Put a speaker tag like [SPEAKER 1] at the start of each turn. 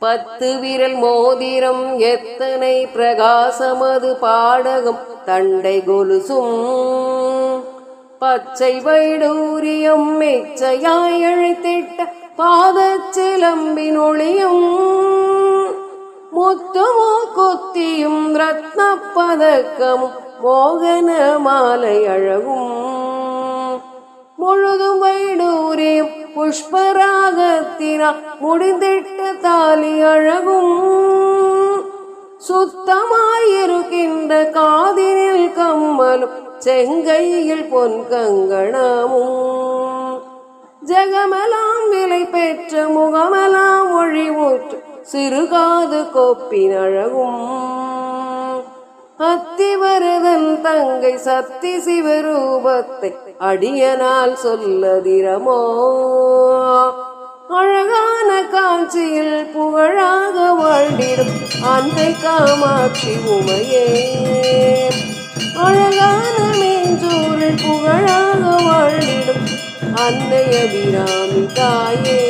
[SPEAKER 1] 10 விரல் மோதிரம் எத்தனை பிரகாசமது பாடகம் தண்டை கொலுசும் பச்சை வைடூரியம் மெச்சையாய் அழைத்திட்ட பாதச்சிலம்பின் ஒளியும் முத்துமோ கொத்தியும் ரத்ன பதக்கமும் மோகன மாலை அழகும் முழுதும் வைடூரியம் புஷ்பராகத்தினால் முடிந்திட்ட தாலி அழகும் சுத்தமாயிருக்கின்ற காதினில் கம்மலும் செங்கையில் பொன் கங்கணமும் ஜெகமெல்லாம் விலை பெற்ற முகமெல்லாம் ஒழிவுற்று சிறுகாது கோப்பின் அழகும் அத்திவரதன் தங்கை சக்தி சிவரூபத்தை அடியனால் சொல்லதிரமோ அழகான காட்சியில் புகழாக வாழ்ந்திடும் அன்னை காமாட்சி உமையே அழகான மேஞ்சூரில் புகழாக வாழ்ந்திடும் அன்னை அபிராமி தாயே